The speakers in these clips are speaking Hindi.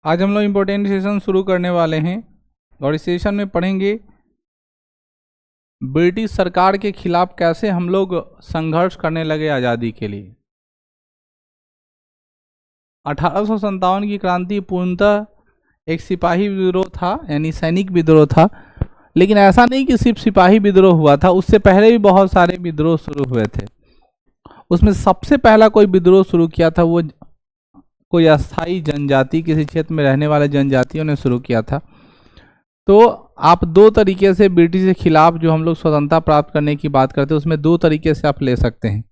आज हम लोग इम्पोर्टेंट सेशन शुरू करने वाले हैं और इस सेशन में पढ़ेंगे ब्रिटिश सरकार के खिलाफ कैसे हम लोग संघर्ष करने लगे आज़ादी के लिए। 1857 की क्रांति पूर्णतः एक सिपाही विद्रोह था, यानी सैनिक विद्रोह था। लेकिन ऐसा नहीं कि सिर्फ सिपाही विद्रोह हुआ था, उससे पहले भी बहुत सारे विद्रोह शुरू हुए थे। उसमें सबसे पहला कोई विद्रोह शुरू किया था वो कोई अस्थाई जनजाति, किसी क्षेत्र में रहने वाले जनजातियों ने शुरू किया था। तो आप दो तरीके से ब्रिटिश के खिलाफ जो हम लोग स्वतंत्रता प्राप्त करने की बात करते हैं उसमें दो तरीके से आप ले सकते हैं।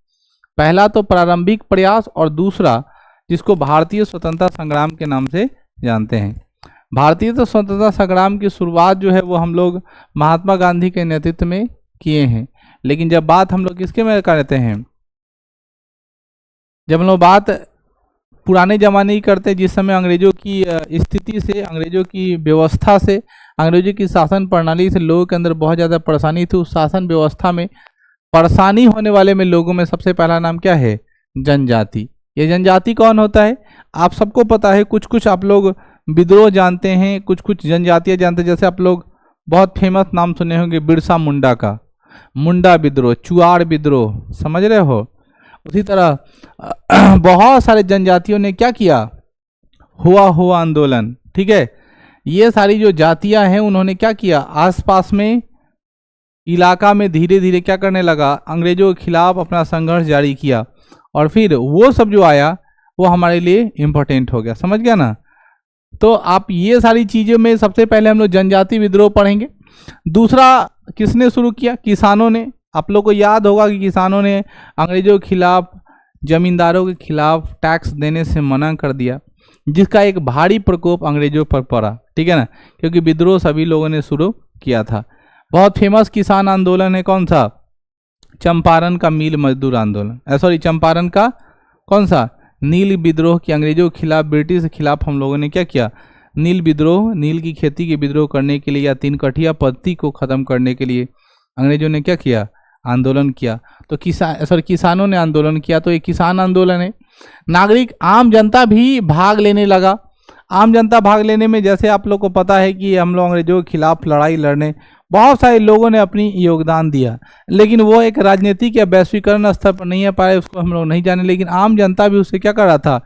पहला तो प्रारंभिक प्रयास और दूसरा जिसको भारतीय स्वतंत्रता संग्राम के नाम से जानते हैं। भारतीय तो स्वतंत्रता संग्राम की शुरुआत जो है वो हम लोग महात्मा गांधी के नेतृत्व में किए हैं। लेकिन जब बात हम लोग किसके में करते हैं, जब हम लोग बात पुराने ज़माने की करते हैं जिस समय अंग्रेजों की स्थिति से, अंग्रेजों की व्यवस्था से, अंग्रेजों की शासन प्रणाली से लोगों के अंदर बहुत ज़्यादा परेशानी थी। उस शासन व्यवस्था में परेशानी होने वाले में लोगों में सबसे पहला नाम क्या है? जनजाति। ये जनजाति कौन होता है आप सबको पता है। कुछ कुछ आप लोग विद्रोह जानते हैं, कुछ कुछ जनजातियाँ जानते हैं। जैसे आप लोग बहुत फेमस नाम सुने होंगे बिरसा मुंडा का, मुंडा विद्रोह, चुआड़ विद्रोह, समझ रहे हो। उसी तरह बहुत सारे जनजातियों ने क्या किया, हुआ आंदोलन, ठीक है। ये सारी जो जातियां हैं उन्होंने क्या किया, आसपास में इलाका में धीरे धीरे क्या करने लगा, अंग्रेजों के खिलाफ अपना संघर्ष जारी किया। और फिर वो सब जो आया वो हमारे लिए इम्पोर्टेंट हो गया, समझ गया ना। तो आप ये सारी चीज़ों में सबसे पहले हम लोग जनजाति विद्रोह पढ़ेंगे। दूसरा किसने शुरू किया? किसानों ने। आप लोग को याद होगा कि किसानों ने अंग्रेजों के खिलाफ, जमींदारों के खिलाफ टैक्स देने से मना कर दिया, जिसका एक भारी प्रकोप अंग्रेजों पर पड़ा, ठीक है ना, क्योंकि विद्रोह सभी लोगों ने शुरू किया था। बहुत फेमस किसान आंदोलन है कौन सा? चंपारण का मील मजदूर आंदोलन, सॉरी चंपारण का कौन सा? नील विद्रोह की अंग्रेजों के खिलाफ, ब्रिटिश के खिलाफ हम लोगों ने क्या किया? नील विद्रोह, नील की खेती के विद्रोह करने के लिए या तीन कठिया पद्धति को खत्म करने के लिए अंग्रेजों ने क्या किया? आंदोलन किया। तो किसानों ने आंदोलन किया, तो ये किसान आंदोलन है। नागरिक आम जनता भी भाग लेने लगा। आम जनता भाग लेने में जैसे आप लोग को पता है कि हम लोग अंग्रेजों के खिलाफ लड़ाई लड़ने बहुत सारे लोगों ने अपनी योगदान दिया, लेकिन वो एक राजनीतिक या वैश्वीकरण स्तर पर नहीं आ पाए, उसको हम लोग नहीं जाने। लेकिन आम जनता भी उससे क्या कर रहा था?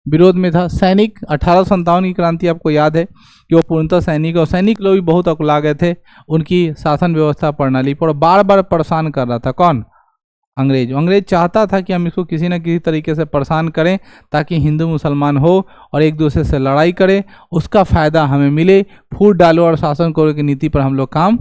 विरोध में था। सैनिक 1857 की क्रांति आपको याद है कि वो पूर्णतः सैनिक, और सैनिक लोग भी बहुत अकुला गए थे उनकी शासन व्यवस्था प्रणाली पर, बार बार परेशान कर रहा था। कौन? अंग्रेज। अंग्रेज चाहता था कि हम इसको किसी न किसी तरीके से परेशान करें ताकि हिंदू मुसलमान हो और एक दूसरे से लड़ाई करें, उसका फायदा हमें मिले, फूट डालो और शासन करो की नीति पर हम लोग काम।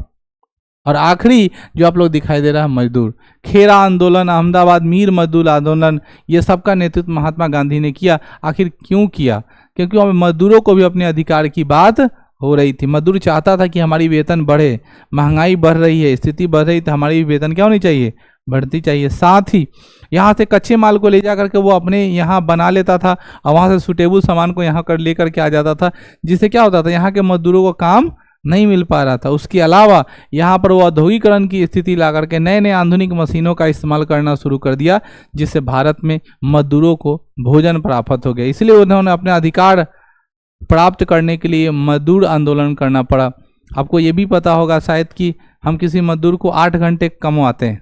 और आखिरी जो आप लोग दिखाई दे रहा है मजदूर, खेरा आंदोलन, अहमदाबाद मीर मजदूर आंदोलन, ये सबका नेतृत्व महात्मा गांधी ने किया। आखिर क्यों किया? क्योंकि मजदूरों को भी अपने अधिकार की बात हो रही थी। मजदूर चाहता था कि हमारी वेतन बढ़े, महंगाई बढ़ रही है, स्थिति बढ़ रही, तो हमारी वेतन क्या होनी चाहिए? बढ़ती चाहिए। साथ ही यहाँ से कच्चे माल को ले जा करके वो अपने यहाँ बना लेता था और वहाँ से सुटेबल सामान को यहाँ कर ले करके आ जाता था, जिससे क्या होता था, यहाँ के मजदूरों को काम नहीं मिल पा रहा था। उसके अलावा यहाँ पर वो औद्योगिकरण की स्थिति ला करके नए नए आधुनिक मशीनों का इस्तेमाल करना शुरू कर दिया, जिससे भारत में मजदूरों को भोजन प्राप्त हो गया। इसलिए उन्होंने अपने अधिकार प्राप्त करने के लिए मजदूर आंदोलन करना पड़ा। आपको ये भी पता होगा शायद कि हम किसी मजदूर को 8 घंटे कमवाते हैं,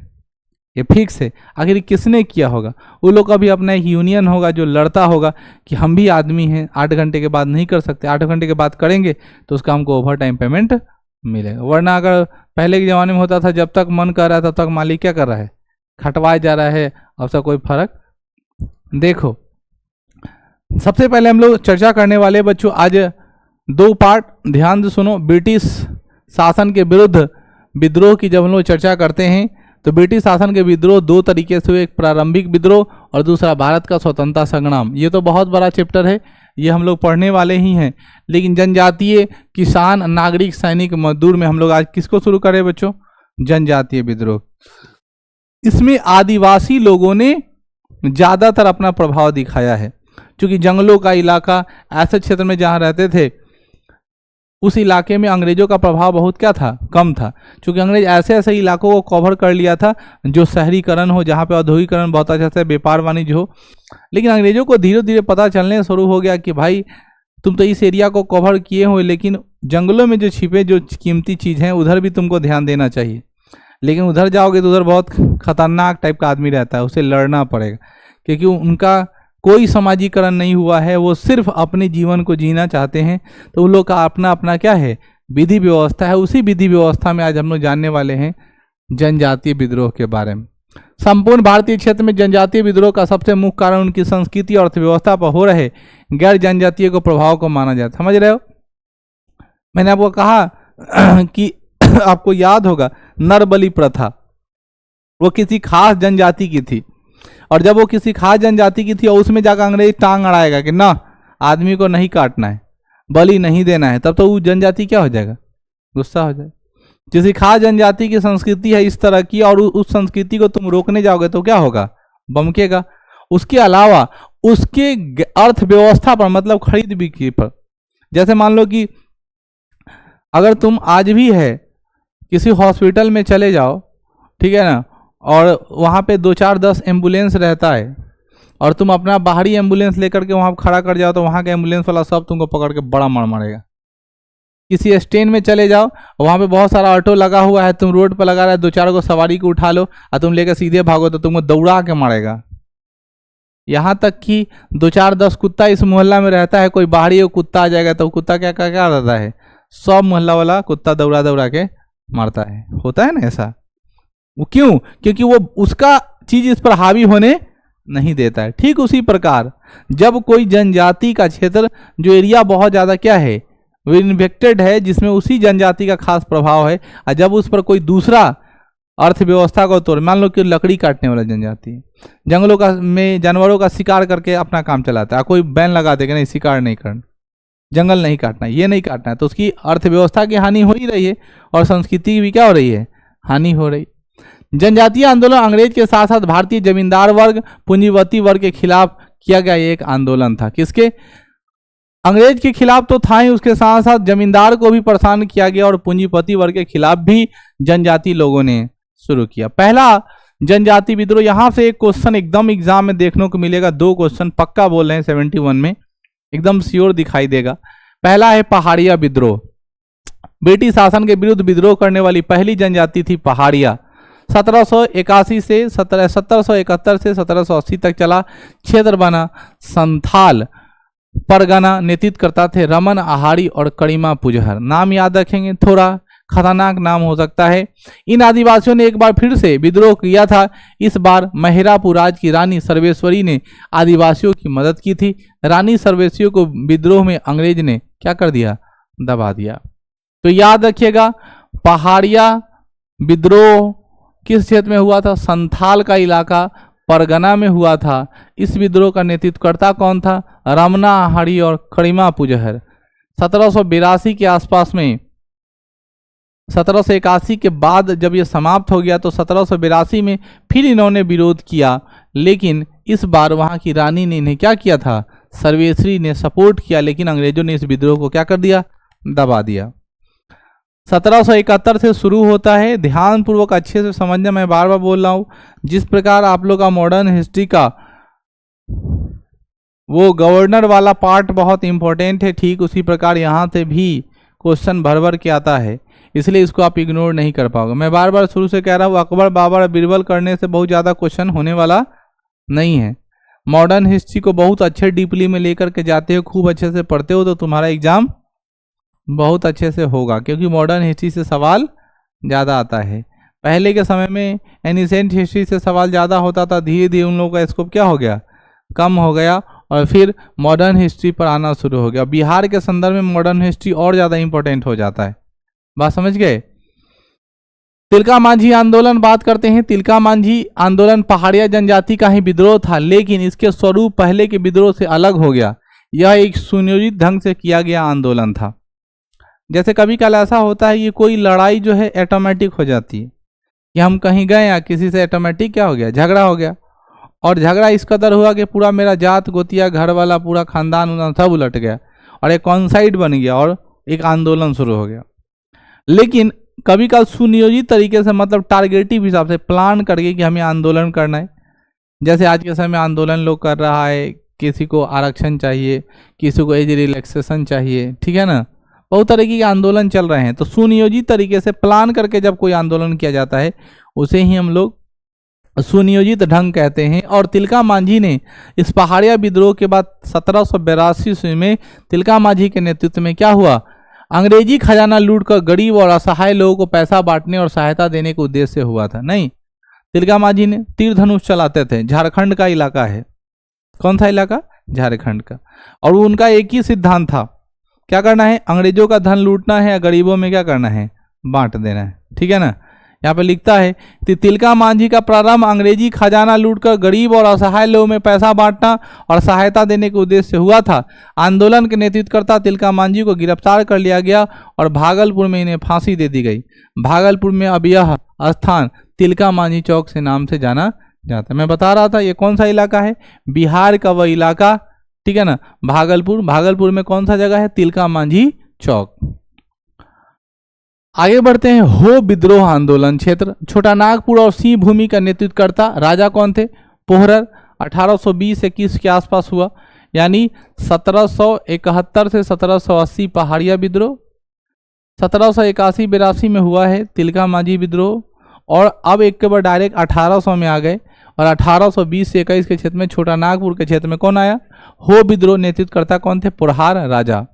ये फिक्स है। आखिर किसने किया होगा? वो लोग का भी अपना एक यूनियन होगा जो लड़ता होगा कि हम भी आदमी हैं, 8 घंटे के बाद नहीं कर सकते, 8 घंटे के बाद करेंगे तो उसका हमको ओवर टाइम पेमेंट मिलेगा। वरना अगर पहले के ज़माने में होता था जब तक मन कर रहा है तब तक मालिक क्या कर रहा है? खटवाए जा रहा है, अब से कोई फर्क। देखो सबसे पहले हम लोग चर्चा करने वाले बच्चों आज 2 पार्ट ध्यान से सुनो। ब्रिटिश शासन के विरुद्ध विद्रोह की जब हम लोग चर्चा करते हैं तो ब्रिटिश शासन के विद्रोह 2 तरीके से हुए, एक प्रारंभिक विद्रोह और दूसरा भारत का स्वतंत्रता संग्राम। ये तो बहुत बड़ा चैप्टर है, ये हम लोग पढ़ने वाले ही हैं। लेकिन जनजातीय, किसान, नागरिक, सैनिक, मजदूर में हम लोग आज किसको शुरू करें बच्चों? जनजातीय विद्रोह। इसमें आदिवासी लोगों ने ज़्यादातर अपना प्रभाव दिखाया है, क्योंकि जंगलों का इलाका, ऐसे क्षेत्र में जहाँ रहते थे उस इलाके में अंग्रेजों का प्रभाव बहुत क्या था? कम था। क्योंकि अंग्रेज ऐसे ऐसे इलाकों को कवर कर लिया था जो शहरीकरण हो, जहाँ पे औद्योगिकरण बहुत अच्छा से व्यापार वाणिज्य हो। लेकिन अंग्रेजों को धीरे धीरे पता चलने शुरू हो गया कि भाई तुम तो इस एरिया को कवर किए हो, लेकिन जंगलों में जो छिपे जो कीमती चीज़ हैं उधर भी तुमको ध्यान देना चाहिए। लेकिन उधर जाओगे तो उधर बहुत खतरनाक टाइप का आदमी रहता है, उसे लड़ना पड़ेगा, क्योंकि उनका कोई समाजीकरण नहीं हुआ है, वो सिर्फ अपने जीवन को जीना चाहते हैं। तो उन लोग का अपना अपना क्या है, विधि व्यवस्था है। उसी विधि व्यवस्था में आज हम लोग जानने वाले हैं जनजातीय विद्रोह के बारे में। संपूर्ण भारतीय क्षेत्र में जनजातीय विद्रोह का सबसे मुख्य कारण उनकी संस्कृति और अर्थव्यवस्था पर हो रहे गैर जनजातीय को प्रभाव को माना जाता है। समझ रहे हो, मैंने आपको कहा कि आपको याद होगा नरबली प्रथा, वो किसी खास जनजाति की थी, और जब वो किसी खास जनजाति की थी और उसमें जाकर अंग्रेज टांग अड़ाएगा कि ना आदमी को नहीं काटना है, बलि नहीं देना है, तब तो वो जनजाति क्या हो जाएगा, गुस्सा हो जाएगा। किसी खास जनजाति की संस्कृति है इस तरह की, और उस संस्कृति को तुम रोकने जाओगे तो क्या होगा, बमकेगा। उसके अलावा उसके अर्थव्यवस्था पर, मतलब खरीद बिक्री पर, जैसे मान लो कि अगर तुम आज भी है किसी हॉस्पिटल में चले जाओ, ठीक है ना, और वहाँ पे 2-4-10 एम्बुलेंस रहता है, और तुम अपना बाहरी एम्बुलेंस लेकर के वहाँ खड़ा कर जाओ, तो वहाँ का एम्बुलेंस वाला सब तुमको पकड़ के बड़ा मार मारेगा। किसी स्टैंड में चले जाओ, वहाँ पे बहुत सारा ऑटो लगा हुआ है, तुम रोड पर लगा रहा है, 2-4 को सवारी को उठा लो और तुम लेकर सीधे भागो तो तुमको दौड़ा के मारेगा। यहाँ तक कि 2-4-10 कुत्ता इस मोहल्ला में रहता है, कोई बाहरी कुत्ता आ जाएगा तो कुत्ता क्या क्या क्या रहता है, सब मोहल्ला वाला कुत्ता दौड़ा दौड़ा के मारता है। होता है ना ऐसा, वो क्यों, क्योंकि वो उसका चीज इस पर हावी होने नहीं देता है। ठीक उसी प्रकार जब कोई जनजाति का क्षेत्र, जो एरिया बहुत ज्यादा क्या है, वो इन्फेक्टेड है, जिसमें उसी जनजाति का खास प्रभाव है, और जब उस पर कोई दूसरा अर्थव्यवस्था को तोड़, मान लो कि लकड़ी काटने वाला जनजाति जंगलों का में जानवरों का शिकार करके अपना काम चलाता है, कोई बैन लगा देगा नहीं शिकार नहीं करना, जंगल नहीं काटना, ये नहीं काटना है, तो उसकी अर्थव्यवस्था की हानि हो ही रही है और संस्कृति की भी क्या हो रही है, हानि हो रही। जनजातीय आंदोलन अंग्रेज के साथ साथ भारतीय जमींदार वर्ग, पूंजीपति वर्ग के खिलाफ किया गया एक आंदोलन था। किसके, अंग्रेज के खिलाफ तो था ही, उसके साथ साथ जमींदार को भी परेशान किया गया और पूंजीपति वर्ग के खिलाफ भी जनजाति लोगों ने शुरू किया। पहला जनजाति विद्रोह, यहां से एक क्वेश्चन एकदम एग्जाम में देखने को मिलेगा, 2 क्वेश्चन पक्का बोल रहे हैं 71 में, एकदम श्योर दिखाई देगा। पहला है पहाड़िया विद्रोह। ब्रिटिश शासन के विरुद्ध विद्रोह करने वाली पहली जनजाति थी पहाड़िया। 1771 से 1771 से 1780 तक चला। क्षेत्र बना संथाल परगना, नेतृत्व करता थे रमन आहारी और करीमा पुजहर। नाम याद रखेंगे, थोड़ा खतरनाक नाम हो सकता है। इन आदिवासियों ने एक बार फिर से विद्रोह किया था। इस बार महिरापुर राज की रानी सर्वेश्वरी ने आदिवासियों की मदद की थी। रानी सर्वेश्वरी को विद्रोह में अंग्रेज ने क्या कर दिया, दबा दिया। तो याद रखिएगा, पहाड़िया विद्रोह किस क्षेत्र में हुआ था, संथाल का इलाका परगना में हुआ था। इस विद्रोह का नेतृत्वकर्ता कौन था, रमना आहारी और करीमा पुजहर। 1782 के आसपास में, 1781 के बाद जब ये समाप्त हो गया तो 1782 में फिर इन्होंने विरोध किया, लेकिन इस बार वहाँ की रानी ने इन्हें क्या किया था, सर्वेश्वरी ने सपोर्ट किया, लेकिन अंग्रेजों ने इस विद्रोह को क्या कर दिया, दबा दिया। 1771 से शुरू होता है। ध्यानपूर्वक अच्छे से समझना, मैं बार बार बोल रहा हूँ, जिस प्रकार आप लोग का मॉडर्न हिस्ट्री का वो गवर्नर वाला पार्ट बहुत इंपॉर्टेंट है, ठीक उसी प्रकार यहाँ से भी क्वेश्चन भर भर के आता है, इसलिए इसको आप इग्नोर नहीं कर पाओगे। मैं बार बार शुरू से कह रहा हूँ, अकबर बाबर बीरबल करने से बहुत ज़्यादा क्वेश्चन होने वाला नहीं है। मॉडर्न हिस्ट्री को बहुत अच्छे डीपली में लेकर के जाते हो, खूब अच्छे से पढ़ते हो, तो तुम्हारा एग्जाम बहुत अच्छे से होगा, क्योंकि मॉडर्न हिस्ट्री से सवाल ज़्यादा आता है। पहले के समय में एनिसेंट हिस्ट्री से सवाल ज़्यादा होता था, धीरे धीरे उन लोगों का स्कोप क्या हो गया, कम हो गया, और फिर मॉडर्न हिस्ट्री पर आना शुरू हो गया। बिहार के संदर्भ में मॉडर्न हिस्ट्री और ज़्यादा इंपॉर्टेंट हो जाता है। बात समझ गए। तिलका मांझी आंदोलन बात करते हैं। तिलका मांझी आंदोलन पहाड़िया जनजाति का ही विद्रोह था, लेकिन इसके स्वरूप पहले के विद्रोह से अलग हो गया। यह एक सुनियोजित ढंग से किया गया आंदोलन था। जैसे कभी कल ऐसा होता है, ये कोई लड़ाई जो है ऑटोमेटिक हो जाती है कि हम कहीं गए या किसी से ऑटोमेटिक क्या हो गया, झगड़ा हो गया, और झगड़ा इस कदर हुआ कि पूरा मेरा जात गोतिया घर वाला पूरा खानदान सब उलट गया और एक कॉन्साइड बन गया और एक आंदोलन शुरू हो गया। लेकिन कभी कल सुनियोजित तरीके से, मतलब टारगेटिव हिसाब से प्लान करके कि हमें आंदोलन करना है, जैसे आज के समय आंदोलन लोग कर रहा है किसी को आरक्षण चाहिए, किसी को एज रिलैक्सेशन चाहिए, ठीक है ना। बहुत तरीके के आंदोलन चल रहे हैं। तो सुनियोजित तरीके से प्लान करके जब कोई आंदोलन किया जाता है उसे ही हम लोग सुनियोजित ढंग कहते हैं। और तिलका मांझी ने इस पहाड़िया विद्रोह के बाद 1782 ईस्वी में तिलका मांझी के नेतृत्व में क्या हुआ, अंग्रेजी खजाना लूटकर गरीब और असहाय लोगों को पैसा बांटने और सहायता देने के उद्देश्य से हुआ था। नहीं, तिलका मांझी ने तीर धनुष चलाते थे। झारखंड का इलाका है, कौन सा इलाका, झारखंड का। और उनका एक ही सिद्धांत था, क्या करना है, अंग्रेजों का धन लूटना है, गरीबों में क्या करना है, बांट देना है, ठीक है ना। यहाँ पे लिखता है कि तिलका मांझी का प्रारंभ अंग्रेजी खजाना लूटकर गरीब और असहाय लोगों में पैसा बांटना और सहायता देने के उद्देश्य से हुआ था। आंदोलन के नेतृत्वकर्ता तिलका मांझी को गिरफ्तार कर लिया गया और भागलपुर में इन्हें फांसी दे दी गई। भागलपुर में अब यह स्थान तिलका मांझी चौक से नाम से जाना जाता है। मैं बता रहा था ये कौन सा इलाका है, बिहार का वह इलाका, ठीक है ना, भागलपुर। भागलपुर में कौन सा जगह है, तिलका मांझी चौक। आगे बढ़ते हैं। हो विद्रोह आंदोलन क्षेत्र, छोटा नागपुर और सिंह भूमि का नेतृत्वकर्ता राजा कौन थे, पोहरर। 1820-21 के आसपास हुआ, यानी 1771 से 1780 पहाड़िया विद्रोह। 1781-82 में हुआ है तिलका मांझी विद्रोह। और अब एक के बाद डायरेक्ट 1800 में आ गए और 1820 से 21 के क्षेत्र में छोटा नागपुर के क्षेत्र में कौन आया, हो विद्रोह नेतृत्वकर्ता कौन थे, पुरहार राजा।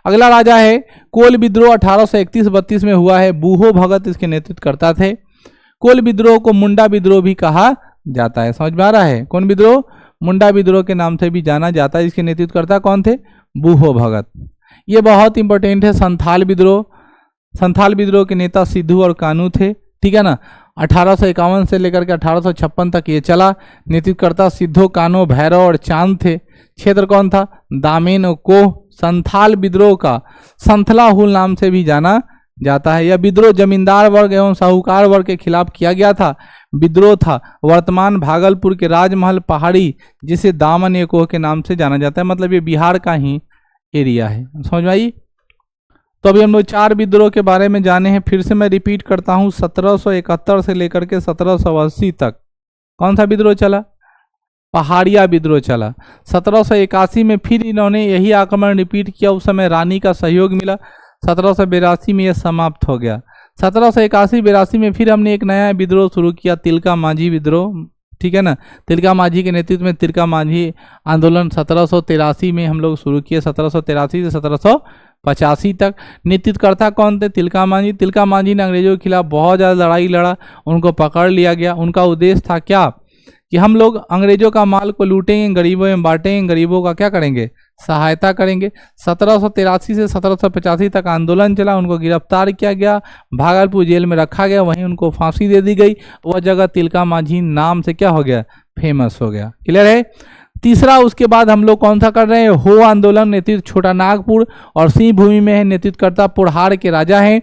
अगला राजा है कोल विद्रोह, 1831-32 में हुआ है, बूहो भगत इसके नेतृत्वकर्ता थे। कोल विद्रोह को मुंडा विद्रोह भी कहा जाता है, समझ में आ रहा है, कौन विद्रोह, मुंडा विद्रोह के नाम से भी जाना जाता है। इसके नेतृत्वकर्ता कौन थे, बूहो भगत। ये बहुत इंपॉर्टेंट है। संथाल विद्रोह, संथाल विद्रोह के नेता सिद्धू और कानू थे, ठीक है ना। 1851 से लेकर के 1856 तक ये चला। नेतृत्वकर्ता सिद्धो, कानो, भैरव और चांद थे। क्षेत्र कौन था, दामेन और कोह। संथाल विद्रोह का संथला हुल नाम से भी जाना जाता है। यह विद्रोह जमींदार वर्ग एवं साहूकार वर्ग के खिलाफ किया गया था। विद्रोह था वर्तमान भागलपुर के राजमहल पहाड़ी, जिसे दामन ए कोह के नाम से जाना जाता है। मतलब ये बिहार का ही एरिया है, समझ में आई। तो अभी हम लोग 4 विद्रोह के बारे में जाने हैं। फिर से मैं रिपीट करता हूँ, 1771 से लेकर के 1780 तक कौन सा विद्रोह चला, पहाड़िया विद्रोह चला। 1781 में फिर इन्होंने यही आक्रमण रिपीट किया, उस समय रानी का सहयोग मिला। 1782 में यह समाप्त हो गया। 1781-82 में फिर हमने एक नया विद्रोह शुरू किया, तिलका मांझी विद्रोह, ठीक है ना। तिलका मांझी के नेतृत्व में तिलका मांझी आंदोलन 1783 में हम लोग शुरू किए। 1783 से 1785 तक। नेतृत्वकर्ता कौन थे, तिलका मांझी। तिलका मांझी ने अंग्रेजों के खिलाफ बहुत ज़्यादा लड़ाई लड़ा, उनको पकड़ लिया गया। उनका उद्देश्य था क्या, कि हम लोग अंग्रेजों का माल को लूटेंगे, गरीबों में बांटेंगे, गरीबों का क्या करेंगे, सहायता करेंगे। 1783 से 1785 तक आंदोलन चला, उनको गिरफ्तार किया गया, भागलपुर जेल में रखा गया, वहीं उनको फांसी दे दी गई। वह जगह तिलका मांझी नाम से क्या हो गया, फेमस हो गया। क्लियर है। तीसरा, उसके बाद हम लोग कौन सा कर रहे हैं, हो आंदोलन, नेतृत्व छोटा नागपुर और सिंह भूमि में है, नेतृत्वकर्ता पुरहार के राजा हैं।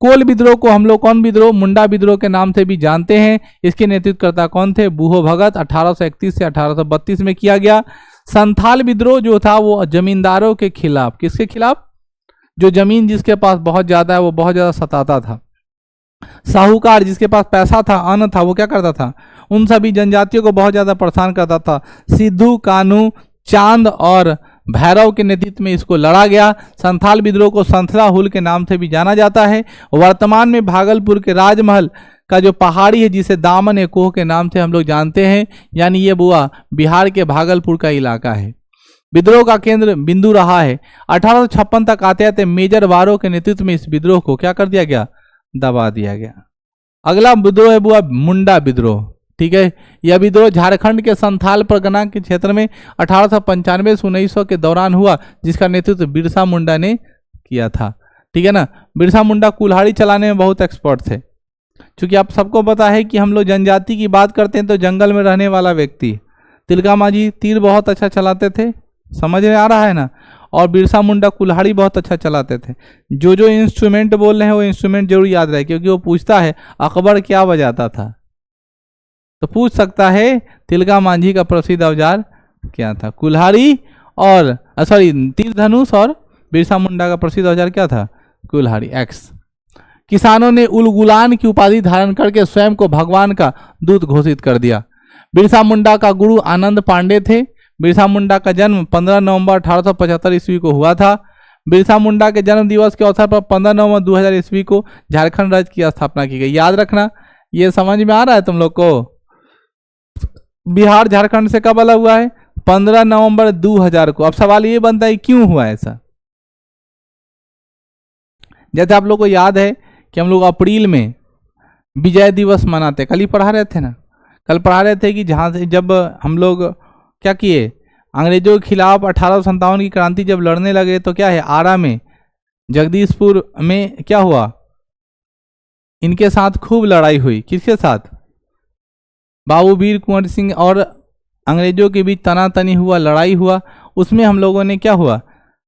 कोल विद्रोह को हम लोग कौन विद्रोह, मुंडा विद्रोह के नाम से भी जानते हैं। इसके नेतृत्वकर्ता कौन थे, बूहो भगत। 1831 से 1832 में किया गया। संथाल विद्रोह जो था वो जमींदारों के खिलाफ, किसके खिलाफ, जो जमीन जिसके पास बहुत ज्यादा है वो बहुत ज्यादा सताता था। साहूकार जिसके पास पैसा था, अन्न था, वो क्या करता था, उन सभी जनजातियों को बहुत ज्यादा परेशान करता था। सिद्धू, कानू, चांद और भैरव के नेतृत्व में इसको लड़ा गया। संथाल विद्रोह को संथला हुल के नाम से भी जाना जाता है। वर्तमान में भागलपुर के राजमहल का जो पहाड़ी है, जिसे दामन ए कोह के नाम से हम लोग जानते हैं, यानी ये बुआ बिहार के भागलपुर का इलाका है। विद्रोह का केंद्र बिंदु रहा है। 1856 तक आते आते मेजर वारो के नेतृत्व में इस विद्रोह को क्या कर दिया गया, दबा दिया गया। अगला विद्रोह है बुआ मुंडा विद्रोह, ठीक है। यह विद्रोह झारखंड के संथाल परगना के क्षेत्र में 1895 से 1900 के दौरान हुआ, जिसका नेतृत्व बिरसा मुंडा ने किया था, ठीक है ना। बिरसा मुंडा कुल्हाड़ी चलाने में बहुत एक्सपर्ट थे। क्योंकि आप सबको पता है कि हम लोग जनजाति की बात करते हैं तो जंगल में रहने वाला व्यक्ति, तिलका मांझी तीर बहुत अच्छा चलाते थे, समझ में आ रहा है ना। और बिरसा मुंडा कुल्हाड़ी बहुत अच्छा चलाते थे। जो जो इंस्ट्रूमेंट बोल रहे हैं वो इंस्ट्रूमेंट जरूर याद रहे, क्योंकि वो पूछता है अकबर क्या बजाता था, तो पूछ सकता है तिलका मांझी का प्रसिद्ध औजार क्या था, कुल्हाड़ी और तीर धनुष। और बिरसा मुंडा का प्रसिद्ध औजार क्या था, कुल्हाड़ी, एक्स। किसानों ने उलगुलान की उपाधि धारण करके स्वयं को भगवान का दूत घोषित कर दिया। बिरसा मुंडा का गुरु आनंद पांडे थे। बिरसा मुंडा का जन्म 15 नवंबर 1875 ईस्वी को हुआ था। बिरसा मुंडा के जन्म दिवस के अवसर पर 15 नवंबर 2000 ईस्वी को झारखंड राज्य की स्थापना की गई। याद रखना, ये समझ में आ रहा है तुम लोग को? बिहार झारखंड से कब अलग हुआ है? 15 नवंबर 2000 को। अब सवाल ये बनता है क्यों हुआ ऐसा? जैसे आप लोग को याद है कि हम लोग अप्रैल में विजय दिवस मनाते, कल ही पढ़ा रहे थे ना, कल पढ़ा रहे थे कि जहाँ से जब हम लोग क्या किए, अंग्रेजों के खिलाफ 1857 की क्रांति जब लड़ने लगे तो क्या है, आरा में, जगदीशपुर में क्या हुआ, इनके साथ खूब लड़ाई हुई। किसके साथ? बाबू वीर कुंवर सिंह और अंग्रेजों के बीच तनातनी हुआ, लड़ाई हुआ। उसमें हम लोगों ने क्या हुआ,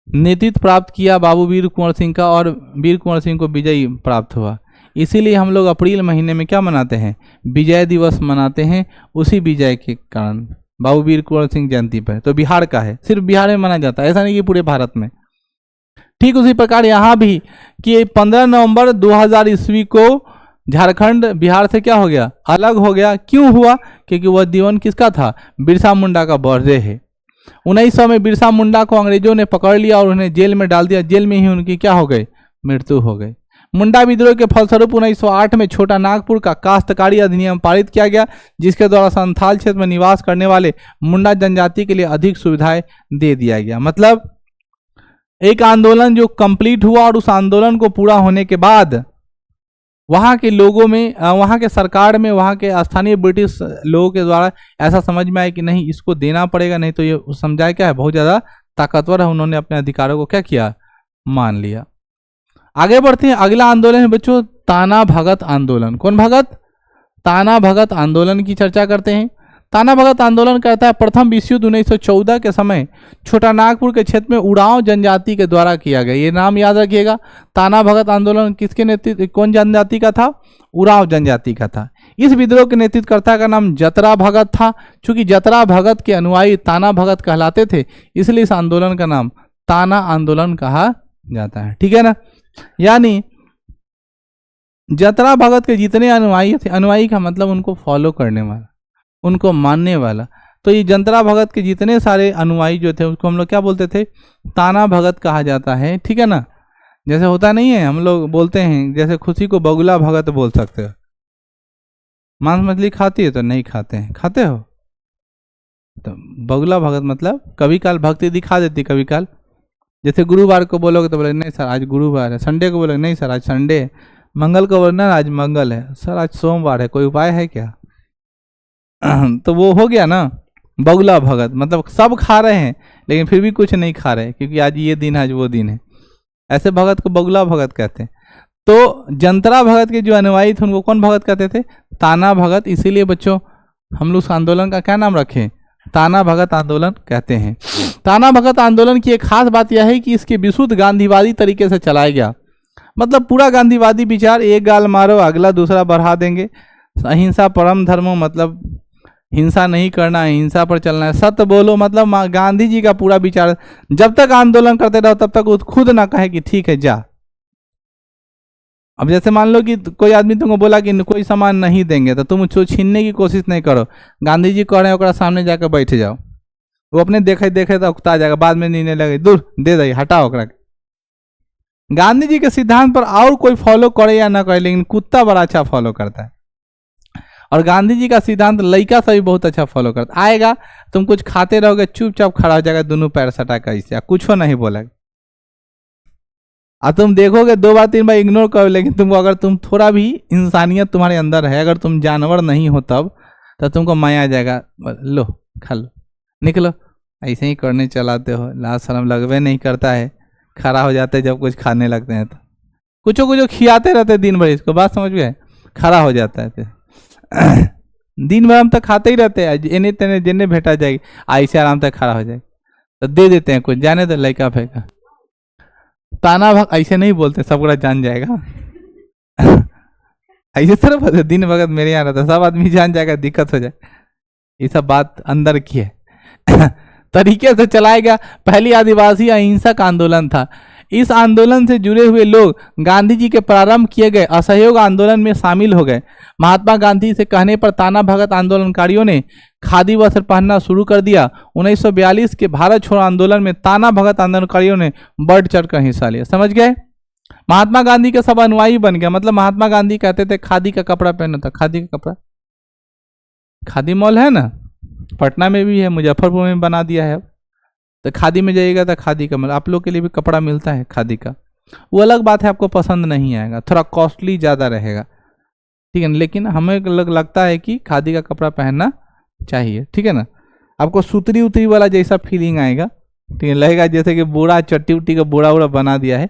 नेतृत्व प्राप्त किया बाबू वीर कुंवर सिंह का, और वीर कुंवर सिंह को विजयी प्राप्त हुआ। इसीलिए हम लोग अप्रैल महीने में क्या मनाते हैं, विजय दिवस मनाते हैं, उसी विजय के कारण, बाबू वीर कुंवर सिंह जयंती पर। तो बिहार का है, सिर्फ बिहार में मनाया जाता है, ऐसा नहीं कि पूरे भारत में। ठीक उसी प्रकार यहाँ भी कि 15 नवंबर 2000 ईस्वी को झारखंड बिहार से क्या हो गया, अलग हो गया। क्यों हुआ? क्योंकि वह दिवस किसका था, बिरसा मुंडा का बर्थडे है। 1900 में बिरसा मुंडा को अंग्रेजों ने पकड़ लिया और उन्हें जेल में डाल दिया। जेल में ही उनकी क्या हो गई, मृत्यु हो गई। मुंडा विद्रोह के फलस्वरूप 1908 में छोटा नागपुर का काश्तकारी अधिनियम पारित किया गया, जिसके द्वारा संथाल क्षेत्र में निवास करने वाले मुंडा जनजाति के लिए अधिक सुविधाएं दे दिया गया। मतलब एक आंदोलन जो कंप्लीट हुआ और उस आंदोलन को पूरा होने के बाद वहाँ के लोगों में, वहाँ के सरकार में, वहाँ के स्थानीय ब्रिटिश लोगों के द्वारा ऐसा समझ में आया कि नहीं, इसको देना पड़ेगा, नहीं तो ये समझाया क्या है, बहुत ज़्यादा ताकतवर है। उन्होंने अपने अधिकारों को क्या किया, मान लिया। आगे बढ़ते हैं, अगला आंदोलन है बच्चों ताना भगत आंदोलन। कौन भगत? ताना भगत आंदोलन की चर्चा करते हैं। ताना भगत आंदोलन कहता है प्रथम विश्व युद्ध 1914 के समय छोटा नागपुर के क्षेत्र में उरांव जनजाति के द्वारा किया गया। ये नाम याद रखिएगा। ताना भगत आंदोलन किसके नेतृत्व, कौन जनजाति का था? उरांव जनजाति का था। इस विद्रोह के नेतृत्वकर्ता का नाम जतरा भगत था। चूंकि जतरा भगत के अनुयायी ताना भगत कहलाते थे, इसलिए इस आंदोलन का नाम ताना आंदोलन कहा जाता है। ठीक है ना? यानी जतरा भगत के जितने अनुयायी थे, अनुयायी का मतलब उनको फॉलो करने वाला, उनको मानने वाला, तो ये जतरा भगत के जितने सारे अनुयायी जो थे उसको हम लोग क्या बोलते थे, ताना भगत कहा जाता है। ठीक है ना? जैसे होता नहीं है, हम लोग बोलते हैं जैसे खुशी को बगुला भगत बोल सकते हो। मांस मछली खाती है तो नहीं खाते हैं, खाते हो तो बगुला भगत मतलब कभी काल भक्ति दिखा देती, कभी काल। जैसे गुरुवार को बोलोगे तो बोले नहीं सर आज गुरुवार है, संडे को बोलोगे नहीं सर आज संडे है, मंगल को बोले ना आज मंगल है, सर आज सोमवार है, कोई उपाय है क्या? तो वो हो गया ना बगुला भगत, मतलब सब खा रहे हैं लेकिन फिर भी कुछ नहीं खा रहे क्योंकि आज ये दिन है आज वो दिन है। ऐसे भगत को बगुला भगत कहते हैं। तो जंतरा भगत के जो अनुयायी थे उनको कौन भगत कहते थे? ताना भगत। इसीलिए बच्चों हम लोग उस आंदोलन का क्या नाम रखें? ताना भगत आंदोलन कहते हैं। ताना भगत आंदोलन की एक खास बात यह है कि इसके विशुद्ध गांधीवादी तरीके से चलाया गया। मतलब पूरा गांधीवादी विचार, एक गाल मारो अगला दूसरा बढ़ा देंगे, अहिंसा परम धर्मो, मतलब हिंसा नहीं करना है, हिंसा पर चलना है, सत्य बोलो, मतलब गांधी जी का पूरा विचार। जब तक आंदोलन करते रहो तब तक खुद ना कहे कि ठीक है जा। अब जैसे मान लो कि कोई आदमी तुमको बोला कि कोई सामान नहीं देंगे तो तुम उसको छीनने की कोशिश नहीं करो। गांधी जी कह रहे हैं सामने जाकर बैठ जाओ, वो अपने देखे देखे तो उकता जाएगा, बाद में नीने लगे दूर दे दे हटाओ ओकरा। गांधी जी के सिद्धांत पर और कोई फॉलो करे या ना करे, लेकिन कुत्ता बड़ा अच्छा फॉलो करता है। और गांधी जी का सिद्धांत लड़का से भी बहुत अच्छा फॉलो करता। आएगा तुम कुछ खाते रहोगे, चुपचाप खड़ा हो जाएगा, दोनों पैर सटा कर ऐसे, कुछ नहीं बोलेगा। और तुम देखोगे 2 बार 3 बार इग्नोर करो, लेकिन तुमको अगर तुम थोड़ा भी इंसानियत तुम्हारे अंदर है, अगर तुम जानवर नहीं हो तब तो तुमको माया आ जाएगा, लो खा लो निकलो। ऐसे ही करने चलाते हो, लाज शर्म लगवे नहीं करता है, खड़ा हो जाते जब कुछ खाने लगते हैं तो कुछ खियाते रहते दिन भर। इसको बात समझ गए? खड़ा हो जाता है दिन भर हम तक खाते ही रहते हैं, इन्हें तेने जिन्हें भेटा जाएगी ऐसे आराम तक खड़ा हो जाएगी तो दे देते हैं कुछ, जाने तो लड़का फेंका। ताना भगत ऐसे नहीं बोलते, सब पूरा जान जाएगा ऐसे तरफ दिन भगत मेरे यहाँ रहता, सब आदमी जान जाएगा, दिक्कत हो जाए। ये सब बात अंदर की है तरीके से चलाया गया। पहली आदिवासी अहिंसक आंदोलन था। इस आंदोलन से जुड़े हुए लोग गांधी जी के प्रारंभ किए गए असहयोग आंदोलन में शामिल हो गए। महात्मा गांधी से कहने पर ताना भगत आंदोलनकारियों ने खादी वस्त्र पहनना शुरू कर दिया। 1942 के भारत छोड़ो आंदोलन में ताना भगत आंदोलनकारियों ने बढ़ चढ़कर हिस्सा लिया। समझ गए? महात्मा गांधी के सब अनुयायी बन गया। मतलब महात्मा गांधी कहते थे खादी का कपड़ा पहनना था। खादी का कपड़ा, खादी मॉल है ना, पटना में भी है, मुजफ्फरपुर में बना दिया है। तो खादी में जाइएगा तो खादी का मतलब आप लोग के लिए भी कपड़ा मिलता है खादी का। वो अलग बात है, आपको पसंद नहीं आएगा, थोड़ा कॉस्टली ज़्यादा रहेगा, ठीक है ना, लेकिन हमें लगता है कि खादी का कपड़ा पहनना चाहिए, ठीक है ना। आपको सूतरी उतरी वाला जैसा फीलिंग आएगा, ठीक है, लगेगा जैसे कि बोरा चट्टी उट्टी का बोरा वोरा बना दिया है,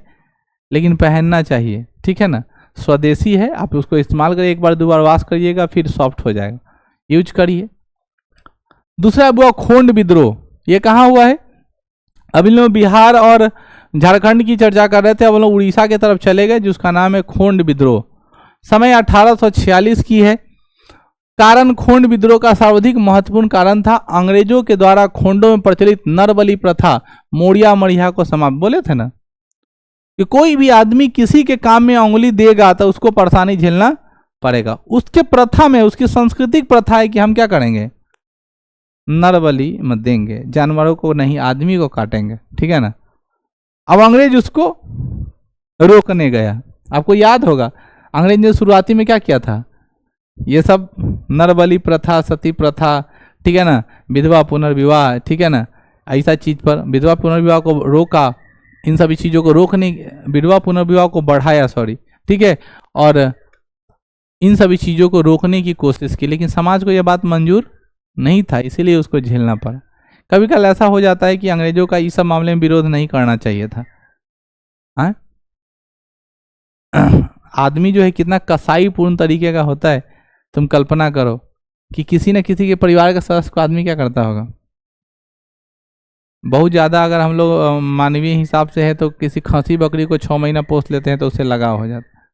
लेकिन पहनना चाहिए, ठीक है ना। स्वदेशी है, आप उसको इस्तेमाल करिए, एक बार दो बार वॉश करिएगा फिर सॉफ्ट हो जाएगा, यूज करिए। दूसरा हुआ खोंड विद्रोह। ये कहाँ हुआ है? अभी लोग बिहार और झारखंड की चर्चा कर रहे थे, अब लोग उड़ीसा की तरफ चले गए, जिसका नाम है खोंड विद्रोह। समय 1846 की है। कारण खोंड विद्रोह का सर्वाधिक महत्वपूर्ण कारण था अंग्रेजों के द्वारा खोंडों में प्रचलित नरबली प्रथा मोड़िया मड़िया को समाप्त। बोले थे ना कि कोई भी आदमी किसी के काम में उंगली देगा तो उसको परेशानी झेलना पड़ेगा। उसके प्रथा में, उसकी सांस्कृतिक प्रथा है कि हम क्या करेंगे, नरबली मत देंगे, जानवरों को नहीं, आदमी को काटेंगे, ठीक है ना। अब अंग्रेज उसको रोकने गया। आपको याद होगा अंग्रेज ने शुरुआती में क्या किया था, ये सब नरबली प्रथा, सती प्रथा, ठीक है ना, विधवा पुनर्विवाह, ठीक है ना, ऐसा चीज पर विधवा पुनर्विवाह को रोका, इन सभी चीजों को रोकने, विधवा पुनर्विवाह को बढ़ाया, सॉरी, ठीक है, और इन सभी चीजों को रोकने की कोशिश की, लेकिन समाज को यह बात मंजूर नहीं था, इसीलिए उसको झेलना पड़ा। कभी कभी ऐसा हो जाता है कि अंग्रेजों का इस सब मामले में विरोध नहीं करना चाहिए था। हाँ, आदमी जो है कितना कसाईपूर्ण तरीके का होता है, तुम कल्पना करो कि किसी न किसी के परिवार का सदस्य को आदमी क्या करता होगा। बहुत ज़्यादा अगर हम लोग मानवीय हिसाब से है तो किसी खसी बकरी को 6 महीना पोस लेते हैं तो उससे लगाव हो जाता है।